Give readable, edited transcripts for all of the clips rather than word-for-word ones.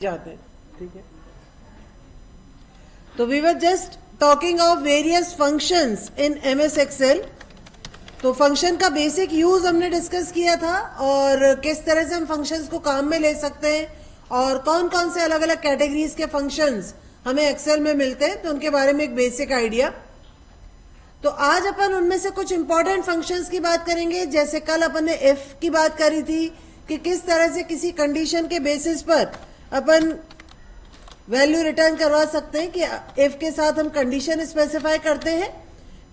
जाते हैं। ठीक है, तो we were just talking of various functions in MS Excel. तो फंक्शन का बेसिक यूज हमने डिस्कस किया था और किस तरह से हम फंक्शंस को काम में ले सकते हैं और कौन कौन से अलग अलग कैटेगरीज के फंक्शंस हमें एक्सेल में मिलते हैं, तो उनके बारे में एक बेसिक आइडिया। तो आज अपन उनमें से कुछ इंपॉर्टेंट फंक्शंस की बात करेंगे। जैसे कल अपन ने इफ की बात करी थी कि किस तरह से किसी कंडीशन के बेसिस पर अपन वैल्यू रिटर्न करवा सकते हैं कि इफ के साथ हम कंडीशन स्पेसिफाई करते हैं।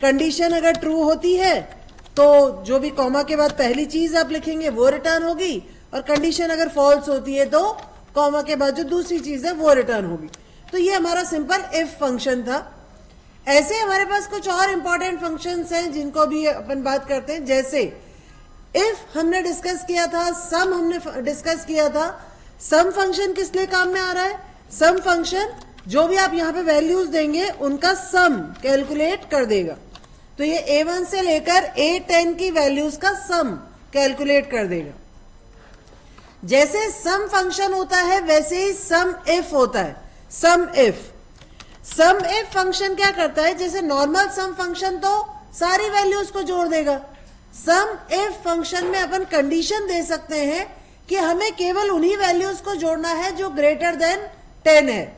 कंडीशन अगर ट्रू होती है तो जो भी कॉमा के बाद पहली चीज आप लिखेंगे वो रिटर्न होगी, और कंडीशन अगर फॉल्स होती है तो कॉमा के बाद जो दूसरी चीज है वो रिटर्न होगी। तो ये हमारा सिंपल इफ फंक्शन था। ऐसे हमारे पास कुछ और इंपॉर्टेंट फंक्शंस हैं जिनको भी अपन बात करते हैं। जैसे इफ हमने डिस्कस किया था, सम हमने डिस्कस किया था। सम फंक्शन किस लिए काम में आ रहा है? सम फंक्शन जो भी आप यहाँ पे वैल्यूज देंगे उनका सम कैलकुलेट कर देगा। तो ये A1 से लेकर A10 की वैल्यूज का सम कैलकुलेट कर देगा। जैसे सम फंक्शन होता है वैसे ही सम इफ होता है। सम इफ फंक्शन क्या करता है? जैसे नॉर्मल सम फंक्शन तो सारी वैल्यूज को जोड़ देगा। सम इफ फंक्शन में अपन कंडीशन दे सकते हैं कि हमें केवल उन्हीं वैल्यूज को जोड़ना है जो ग्रेटर देन 10 है।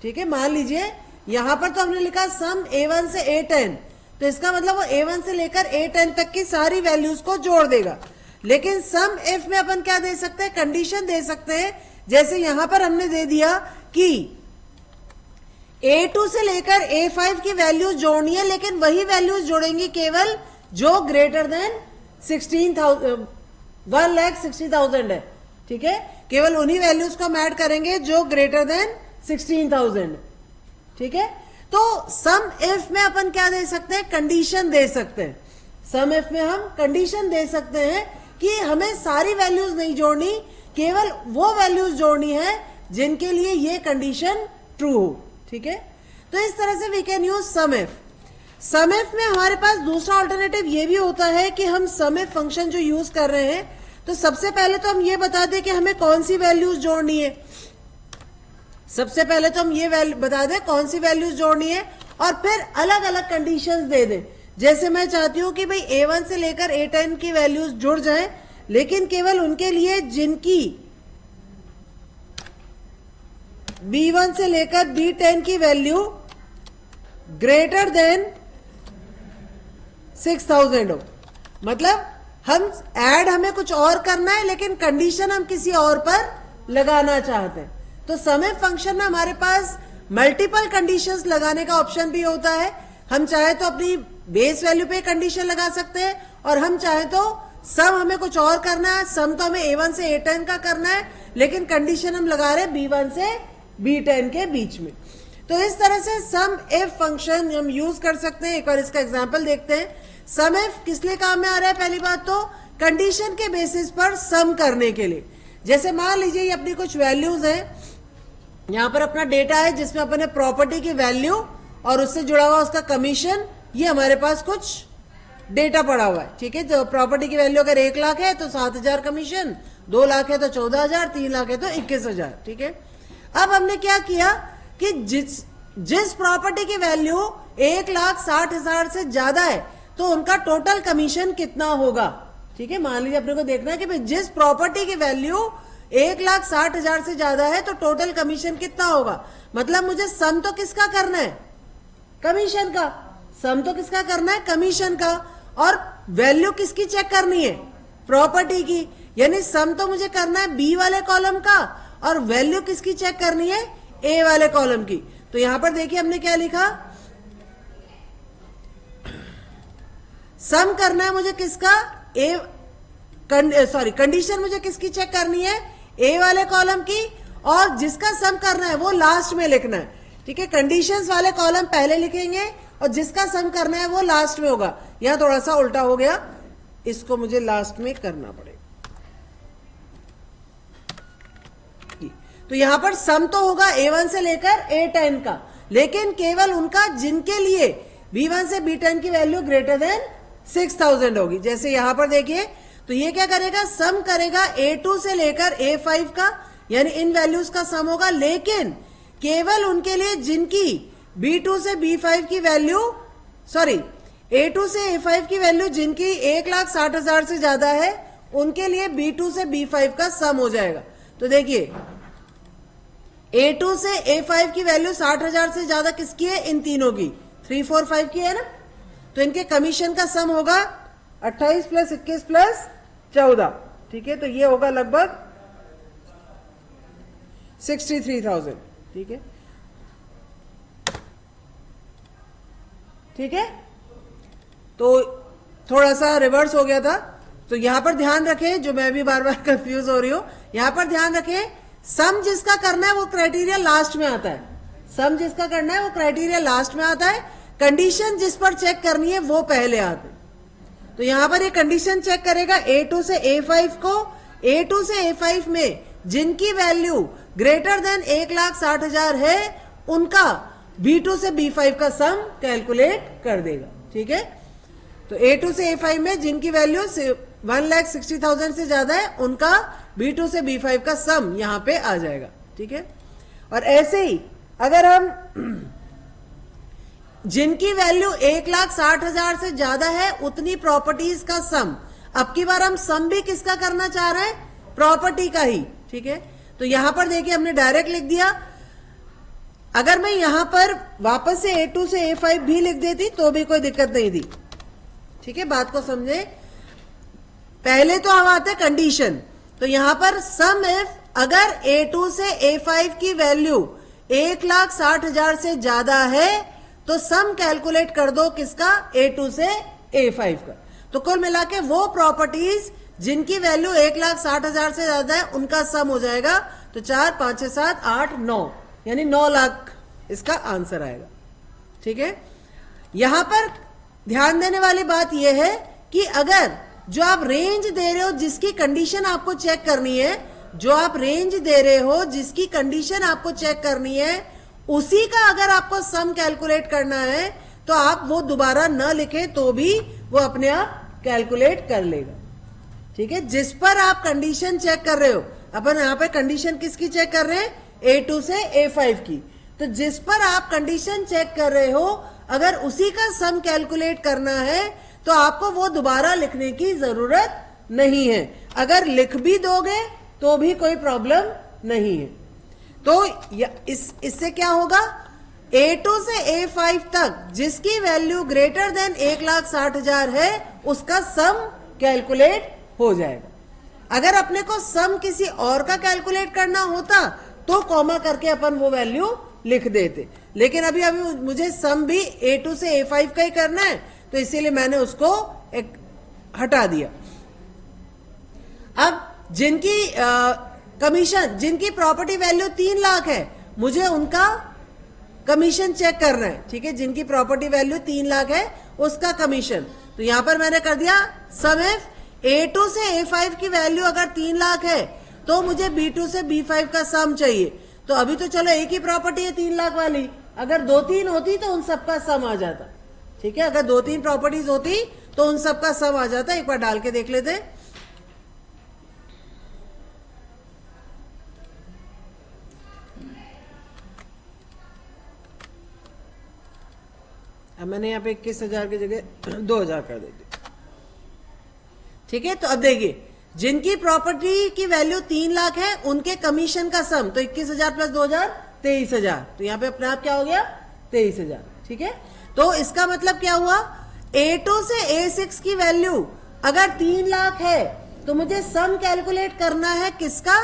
ठीक है, मान लीजिए यहां पर तो हमने लिखा सम A1 से A10, तो इसका मतलब वो A1 से लेकर A10 तक की सारी वैल्यूज को जोड़ देगा। लेकिन सम इफ में अपन क्या दे सकते हैं? कंडीशन दे सकते हैं। जैसे यहां पर हमने दे दिया कि A2 से लेकर A5 की वैल्यूज जोड़नी है, लेकिन वही वैल्यूज जोड़ेंगी केवल जो ग्रेटर देन 1,60,000 है। ठीक है, केवल उन्हीं वैल्यूज को हम ऐड करेंगे जो ग्रेटर देन 16,000। ठीक है, तो सम इफ में अपन क्या दे सकते हैं? कंडीशन दे सकते हैं। सम इफ में हम कंडीशन दे सकते हैं कि हमें सारी वैल्यूज नहीं जोड़नी, केवल वो वैल्यूज जोड़नी है जिनके लिए ये कंडीशन ट्रू हो। ठीक है, तो इस तरह से we can use sum if. Sum if में हमारे पास दूसरा ऑल्टरनेटिव ये भी होता है कि हम सम इफ फंक्शन जो यूज कर रहे हैं, तो सबसे पहले तो हम ये बता दें कि हमें कौन सी वैल्यूज जोड़नी है। सबसे पहले तो हम ये बता दें कौन सी वैल्यूज जोड़नी है और फिर अलग अलग कंडीशंस दे दें। जैसे मैं चाहती हूं कि भाई A1 से लेकर A10 की वैल्यूज जुड़ जाएं, लेकिन केवल उनके लिए जिनकी B1 से लेकर B10 की वैल्यू ग्रेटर देन 6,000 हो। मतलब हम ऐड हमें कुछ और करना है, लेकिन कंडीशन हम किसी और पर लगाना चाहते हैं। तो सम इफ फंक्शन में हमारे पास मल्टीपल कंडीशंस लगाने का ऑप्शन भी होता है। हम चाहे तो अपनी बेस वैल्यू पे कंडीशन लगा सकते हैं, और हम चाहे तो सम हमें कुछ और करना है, सम तो हमें A1 से A10 का करना है, लेकिन कंडीशन हम लगा रहे हैं B1 से B10 के बीच में। तो इस तरह से सम इफ फंक्शन हम यूज कर सकते हैं। एक बार इसका एग्जांपल देखते हैं। सम इफ किस लिए काम में आ रहा है? पहली बात तो कंडीशन के बेसिस पर सम करने के लिए। जैसे मान लीजिए ये अपनी कुछ वैल्यूज हैं, यहां पर अपना डेटा है जिसमें अपने प्रॉपर्टी की वैल्यू और उससे जुड़ा हुआ उसका कमीशन, ये हमारे पास कुछ डेटा पड़ा हुआ है। ठीक है, तो प्रॉपर्टी की वैल्यू अगर 1 लाख है तो 7,000 कमीशन, 2 लाख है तो 14,000, 3 लाख है तो 21,000। ठीक है, अब हमने क्या किया कि जिस प्रॉपर्टी की वैल्यू 1,60,000 से ज्यादा है तो उनका टोटल कमीशन कितना होगा। ठीक है, मान लीजिए अपने को देखना है कि जिस प्रॉपर्टी की वैल्यू 1,60,000 से ज्यादा है तो टोटल कमीशन कितना होगा। मतलब मुझे सम तो किसका करना है? कमीशन का। सम तो किसका करना है? कमीशन का। और वैल्यू किसकी चेक करनी है? प्रॉपर्टी की। यानी सम तो मुझे करना है बी वाले कॉलम का, और वैल्यू किसकी चेक करनी है? ए वाले कॉलम की। तो यहां पर देखिए हमने क्या लिखा? सम करना है मुझे किसका? कंडीशन मुझे किसकी चेक करनी है? ए वाले कॉलम की, और जिसका सम करना है वो लास्ट में लिखना है। ठीक है, कंडीशंस वाले कॉलम पहले लिखेंगे और जिसका सम करना है वो लास्ट में होगा। यहां थोड़ा सा उल्टा हो गया, इसको मुझे लास्ट में करना पड़ेगा। तो यहां पर सम तो होगा A1 से लेकर A10 का, लेकिन केवल उनका जिनके लिए B1 से B10 की वैल्यू ग्रेटर देन 6,000 होगी। जैसे यहां पर देखिए, तो ये क्या करेगा? सम करेगा A2 से लेकर A5 का, यानी इन वैल्यूज का सम होगा, लेकिन केवल उनके लिए जिनकी B2 से B5 की वैल्यू, सॉरी A2 से A5 की वैल्यू जिनकी 1,60,000 से ज्यादा है, उनके लिए B2 से B5 का सम हो जाएगा। तो देखिए A2 से A5 की वैल्यू 60,000 से ज्यादा किसकी है? इन तीनों की, 3, 4, 5 की है ना। तो इनके कमीशन का सम होगा 28 + 21 + 14, ठीक है। तो ये होगा लगभग 63,000, ठीक है, ठीक है। तो थोड़ा सा रिवर्स हो गया था, तो यहां पर ध्यान रखें, जो मैं भी बार बार कंफ्यूज हो रही हूं, यहां पर ध्यान रखें, सम जिसका करना है वो क्राइटेरिया लास्ट में आता है। सम जिसका करना है वो क्राइटेरिया लास्ट में आता है, कंडीशन जिस पर चेक करनी है वो पहले आते। तो यहां पर ये कंडीशन चेक करेगा A2 से A5 को, A2 से A5 में जिनकी वैल्यू ग्रेटर देन 1,60,000 है, उनका B2 से B5 का सम कैलकुलेट कर देगा, ठीक है। तो A2 से A5 में जिनकी वैल्यू 1,60,000 से ज्यादा है, उनका B2 से B5 का सम यहां पे आ जाएगा, ठीक है। और ऐसे ही अगर हम जिनकी वैल्यू 1,60,000 से ज्यादा है, उतनी प्रॉपर्टीज का सम, अब की बार हम सम भी किसका करना चाह रहे हैं? प्रॉपर्टी का ही, ठीक है। तो यहां पर देखिए हमने डायरेक्ट लिख दिया। अगर मैं यहां पर वापस से A2 से A5 भी लिख देती तो भी कोई दिक्कत नहीं थी, ठीक है। बात को समझे। पहले तो हम आते कंडीशन, तो यहां पर सम इफ अगर A2 से A5 की वैल्यू 1,60,000 से ज्यादा है, तो सम कैलकुलेट कर दो किसका? A2 से A5 का। तो कुल मिला के वो प्रॉपर्टीज जिनकी वैल्यू 1,60,000 से ज्यादा है, उनका सम हो जाएगा। तो 4, 5, 6, 7, 8, 9, यानी 9 लाख इसका आंसर आएगा, ठीक है। यहां पर ध्यान देने वाली बात यह है कि अगर जो आप रेंज दे रहे हो, जिसकी कंडीशन आपको चेक करनी है, जो आप रेंज दे रहे हो जिसकी कंडीशन आपको चेक करनी है, उसी का अगर आपको सम कैलकुलेट करना है, तो आप वो दोबारा न लिखें तो भी वो अपने आप कैलकुलेट कर लेगा, ठीक है। जिस पर आप कंडीशन चेक कर रहे हो, अपन यहां पे कंडीशन किसकी चेक कर रहे हैं? A2 से A5 की। तो जिस पर आप कंडीशन चेक कर रहे हो, अगर उसी का सम कैलकुलेट करना है, तो आपको वो दोबारा लिखने की जरूरत नहीं है। अगर लिख भी दोगे तो भी कोई प्रॉब्लम नहीं है। तो इससे क्या होगा? A2 से A5 तक जिसकी वैल्यू ग्रेटर देन 1,60,000 है, उसका सम कैलकुलेट हो जाएगा। अगर अपने को सम किसी और का कैलकुलेट करना होता तो कॉमा करके अपन वो वैल्यू लिख देते, लेकिन अभी मुझे सम भी A2 से A5 का ही करना है, तो इसीलिए मैंने उसको एक हटा दिया। अब जिनकी कमीशन, जिनकी प्रॉपर्टी वैल्यू 3 लाख है, मुझे उनका कमीशन चेक करना है, ठीक है। जिनकी प्रॉपर्टी वैल्यू 3 लाख है, उसका कमीशन। तो यहां पर मैंने कर दिया सम इफ A2 से A5 की वैल्यू अगर 3 लाख है, तो मुझे B2 से B5 का सम चाहिए। तो अभी तो चलो एक ही प्रॉपर्टी है 3 लाख वाली, अगर 2-3 होती तो उन सबका सम आ जाता, ठीक है। अगर 2-3 प्रॉपर्टीज होती तो उन सबका सम आ जाता। एक बार डाल के देख लेते। अब मैंने यहाँ पे 21,000 की जगह 2,000 कर देती, ठीक है। तो अब देखिए, जिनकी प्रॉपर्टी की वैल्यू 3 लाख है, उनके कमीशन का सम, तो 21,000 + 2,000 23,000। तो यहाँ पे अपने आप क्या हो गया? 23,000, ठीक है। तो इसका मतलब क्या हुआ? A2 से A6 की वैल्यू अगर 3 लाख है, तो मुझे सम कैलकुलेट करना है किसका?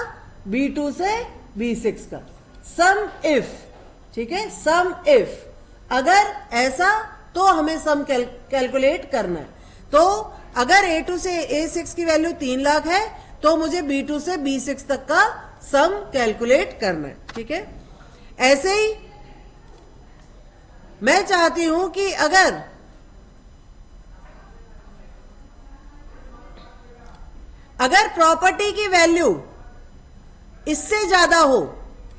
B2 से B6 का। सम इफ, ठीक है, सम इफ अगर ऐसा, तो हमें सम कैलकुलेट करना है। तो अगर A2 से A6 की वैल्यू 3 लाख है, तो मुझे B2 से B6 तक का सम कैलकुलेट करना है, ठीक है। ऐसे ही मैं चाहती हूं कि अगर प्रॉपर्टी की वैल्यू इससे ज्यादा हो,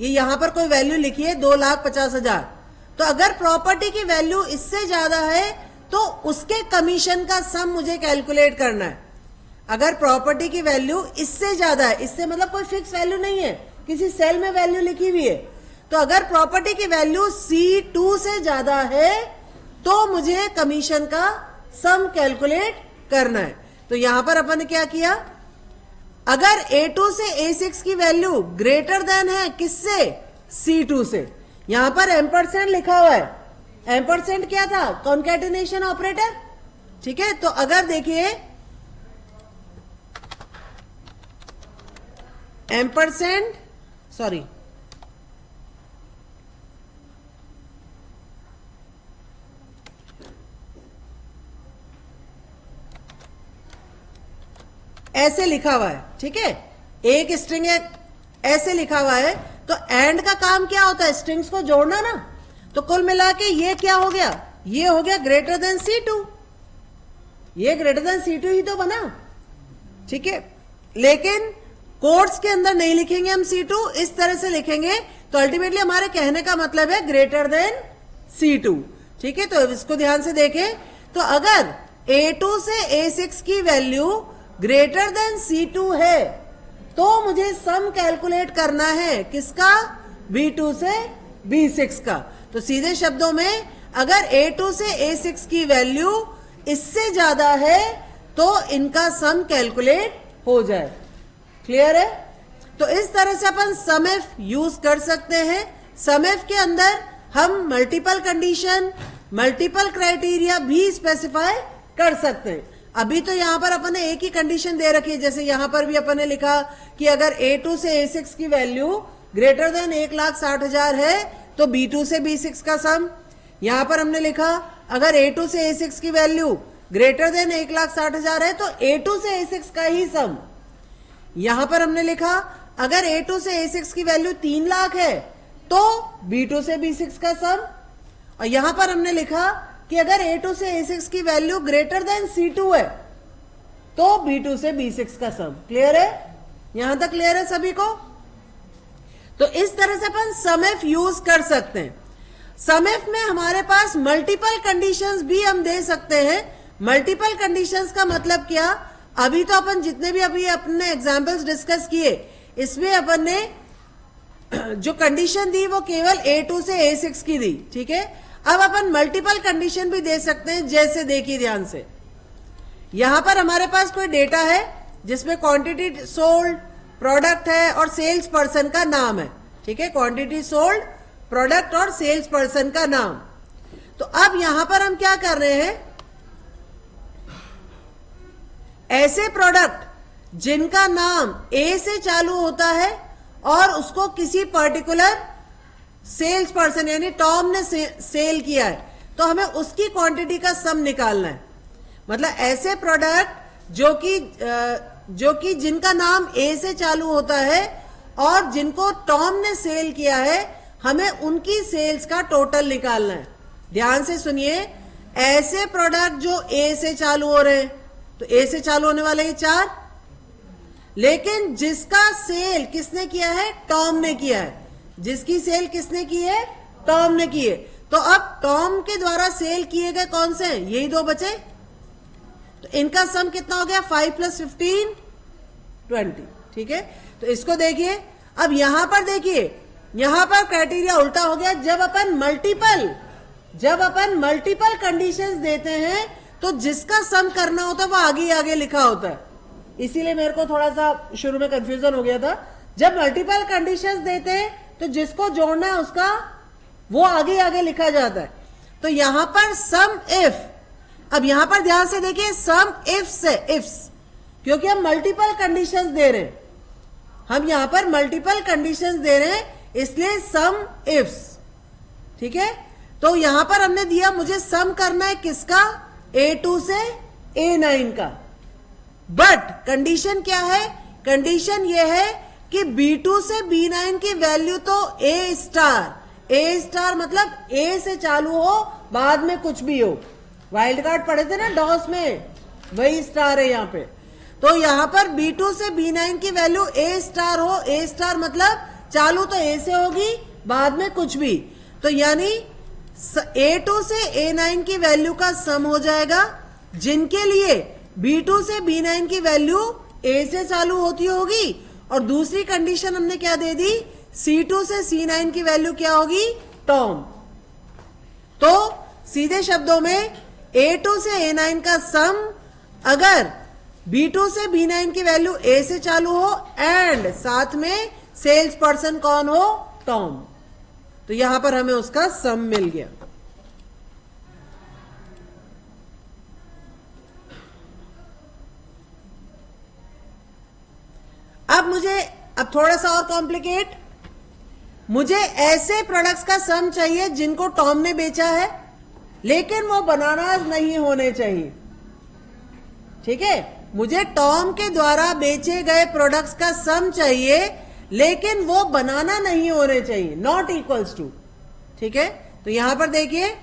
ये यहां पर कोई वैल्यू लिखी है 2,50,000, तो अगर प्रॉपर्टी की वैल्यू इससे ज्यादा है, तो उसके कमीशन का सम मुझे कैलकुलेट करना है। अगर प्रॉपर्टी की वैल्यू इससे ज्यादा है, इससे मतलब कोई फिक्स वैल्यू नहीं है किसी सेल में वैल्यू लिखी हुई है, तो अगर प्रॉपर्टी की वैल्यू C2 से ज्यादा है तो मुझे कमीशन का सम कैलकुलेट करना है। तो यहां पर अपन ने क्या किया, अगर A2 से A6 की वैल्यू ग्रेटर देन है किससे, C2 से, यहां पर एम्परसेंड लिखा हुआ है। एम्परसेंड क्या था, कॉन्कैटिनेशन ऑपरेटर, ठीक है। तो अगर देखिए एम्परसेंड, सॉरी ऐसे लिखा हुआ है, ठीक है, एक स्ट्रिंग है ऐसे लिखा हुआ है, तो एंड का काम क्या होता है, स्ट्रिंग्स को जोड़ना ना। तो कुल मिला के ये क्या हो गया, ये हो गया ग्रेटर देन C2, ये ग्रेटर देन C2 ही तो बना, ठीक है। लेकिन कोड्स के अंदर नहीं लिखेंगे हम C2, इस तरह से लिखेंगे, तो अल्टीमेटली हमारे कहने का मतलब है ग्रेटर देन C2, ठीक है। तो इसको ध्यान से देखें, तो अगर A2 से A6 की वैल्यू ग्रेटर देन C2 है तो मुझे सम कैलकुलेट करना है किसका, B2 से B6 का। तो सीधे शब्दों में अगर A2 से A6 की वैल्यू इससे ज्यादा है तो इनका सम कैलकुलेट हो जाए। क्लियर है? तो इस तरह से अपन सम इफ यूज कर सकते हैं। सम इफ के अंदर हम मल्टीपल कंडीशन, मल्टीपल क्राइटेरिया भी स्पेसिफाई कर सकते हैं। अभी तो यहां पर अपन ने एक ही कंडीशन दे रखी है, जैसे यहां पर भी अपन ने लिखा कि अगर A2 से A6 की वैल्यू ग्रेटर देन 1,60,000 है तो B2 से B6 का सम। यहां पर हमने लिखा अगर A2 से A6 की वैल्यू ग्रेटर देन 1,60,000 है तो A2 से A6 का ही सम। यहां पर हमने लिखा अगर A2 से A6 की वैल्यू 3 लाख है तो B2 से B6 का सम। और यहां पर हमने लिखा कि अगर A2 से A6 की वैल्यू ग्रेटर देन C2 है तो B2 से B6 का सम। क्लियर है? यहां तक क्लियर है सभी को? तो इस तरह से अपन सम इफ यूज कर सकते हैं। सम इफ में हमारे पास मल्टीपल कंडीशंस भी हम दे सकते हैं। मल्टीपल कंडीशंस का मतलब क्या, अभी तो अपन जितने भी अभी अपने एग्जांपल्स डिस्कस किए इसमें अपन ने जो कंडीशन दी वो केवल A2 से A6 की दी, ठीक है। अब अपन मल्टीपल कंडीशन भी दे सकते हैं, जैसे देखिए ध्यान से, यहां पर हमारे पास कोई डेटा है जिसमें क्वांटिटी सोल्ड, प्रोडक्ट है और सेल्स पर्सन का नाम है, ठीक है। क्वांटिटी सोल्ड, प्रोडक्ट और सेल्स पर्सन का नाम। तो अब यहां पर हम क्या कर रहे हैं, ऐसे प्रोडक्ट जिनका नाम ए से चालू होता है और उसको किसी पर्टिकुलर सेल्स पर्सन यानी टॉम ने सेल किया है, तो हमें उसकी क्वांटिटी का सम निकालना है। मतलब ऐसे प्रोडक्ट जो कि जिनका नाम ए से चालू होता है और जिनको टॉम ने सेल किया है, हमें उनकी सेल्स का टोटल निकालना है। ध्यान से सुनिए, ऐसे प्रोडक्ट जो ए से चालू हो रहे हैं, तो ए से चालू होने वाले ये 4, लेकिन जिसका सेल किसने किया है, टॉम ने किया है। जिसकी सेल किसने की है, टॉम ने की है। तो अब टॉम के द्वारा सेल किए गए कौन से हैं, यही 2 बचे। तो इनका सम कितना हो गया, 5 + 15 20, ठीक है। तो इसको देखिए, अब यहां पर देखिए, यहां पर क्राइटेरिया उल्टा हो गया। जब अपन मल्टीपल कंडीशंस देते हैं तो जिसका सम करना होता है वो आगे आगे लिखा होता है, इसीलिए मेरे को थोड़ा सा शुरू में कंफ्यूजन हो गया था। जब मल्टीपल कंडीशंस देते हैं तो जिसको जोड़ना है उसका वो आगे आगे लिखा जाता है। तो यहां पर सम इफ, अब यहां पर ध्यान से देखिए, सम इफ से इफ्स, क्योंकि हम मल्टीपल कंडीशंस दे रहे हैं, हम यहां पर मल्टीपल कंडीशंस दे रहे हैं, इसलिए सम इफ्स, ठीक है। तो यहां पर हमने दिया मुझे सम करना है किसका, A2 से A9 का। बट कंडीशन क्या है, कंडीशन यह है कि B2 से B9 की वैल्यू तो A स्टार मतलब A से चालू हो, बाद में कुछ भी हो। वाइल्ड कार्ड पढ़े थे ना डॉस में, वही स्टार है यहां पे। तो यहां पर B2 से B9 की वैल्यू A स्टार हो, A स्टार मतलब चालू तो A से होगी, बाद में कुछ भी। तो यानी A2 से A9 की वैल्यू का सम हो जाएगा, जिनके लिए B2 से B9 की वैल्यू A से चालू होती होगी और दूसरी कंडीशन हमने क्या दे दी, C2 से C9 की वैल्यू क्या होगी, टॉम। तो सीधे शब्दों में A2 से A9 का सम अगर B2 से B9 की वैल्यू A से चालू हो एंड साथ में सेल्स पर्सन कौन हो, टॉम, तो यहां पर हमें उसका सम मिल गया। अब थोड़ा सा और कॉम्प्लिकेट, मुझे ऐसे प्रोडक्ट्स का सम चाहिए जिनको टॉम ने बेचा है लेकिन वो बनानास नहीं होने चाहिए। ठीक है, मुझे टॉम के द्वारा बेचे गए प्रोडक्ट्स का सम चाहिए लेकिन वो बनाना नहीं होने चाहिए, नॉट इक्वल्स टू। ठीक है, तो यहां पर देखिए,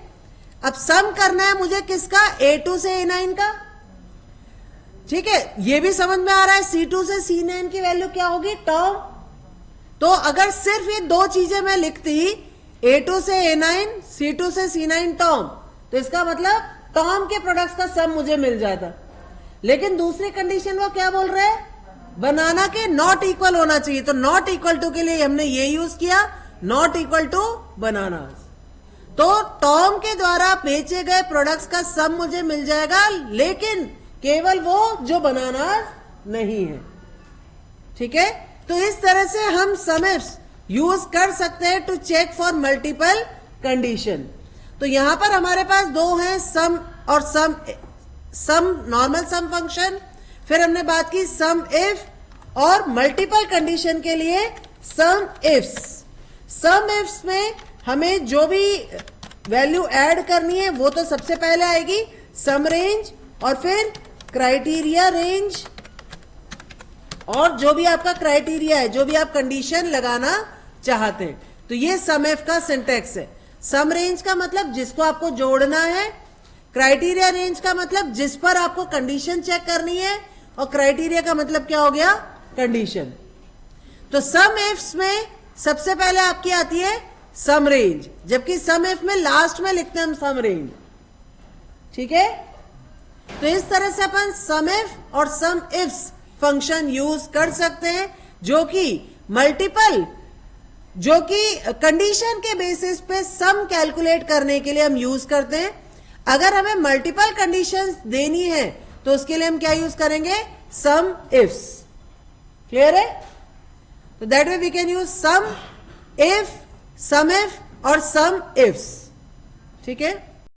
अब सम करना है मुझे किसका, A2 से A9 का। ठीक है, ये भी समझ में आ रहा है C2 से C9 की वैल्यू क्या होगी, टॉम। तो अगर सिर्फ ये दो चीजें मैं लिखती, A2 से A9, C2 से C9 टॉम, तो इसका मतलब टॉम के प्रोडक्ट्स का सम मुझे मिल जाता। लेकिन दूसरी कंडीशन वो क्या बोल रहे हैं, बनाना के नॉट इक्वल होना चाहिए। तो नॉट इक्वल टू के लिए हमने ये यूज किया, नॉट इक्वल टू बनानास। तो टॉम के द्वारा बेचे गए प्रोडक्ट्स का सम मुझे मिल जाएगा लेकिन केवल वो जो बनानास नहीं है। ठीक है, तो इस तरह से हम सम इफ्स यूज कर सकते हैं to check for multiple condition. तो यहां पर हमारे पास दो हैं, सम और सम नॉर्मल सम फंक्शन, फिर हमने बात की सम इफ और मल्टीपल कंडीशन के लिए सम इफ्स। सम इफ्स में हमें जो भी वैल्यू ऐड करनी है वो तो सबसे पहले आएगी सम रेंज और फिर क्राइटेरिया रेंज, और जो भी आपका क्राइटेरिया है, जो भी आप कंडीशन लगाना चाहते हैं। तो ये सम इफ का सिंटेक्स है। सम रेंज का मतलब जिसको आपको जोड़ना है, क्राइटेरिया रेंज का मतलब जिस पर आपको कंडीशन चेक करनी है, और क्राइटेरिया का मतलब क्या हो गया, कंडीशन। तो सम इफ्स में सबसे पहले आपकी आती है सम रेंज, जबकि सम इफ में लास्ट में लिखते हैं हम सम रेंज। ठीक है, तो इस तरह से अपन सम इफ और सम इफ्स फंक्शन यूज कर सकते हैं, जो कि मल्टीपल, जो कि कंडीशन के बेसिस पे सम कैलकुलेट करने के लिए हम यूज करते हैं। अगर हमें मल्टीपल कंडीशंस देनी है तो उसके लिए हम क्या यूज करेंगे, सम इफ्स। क्लियर है, तो that way we can use sum if, sum if और सम इफ्स। ठीक है।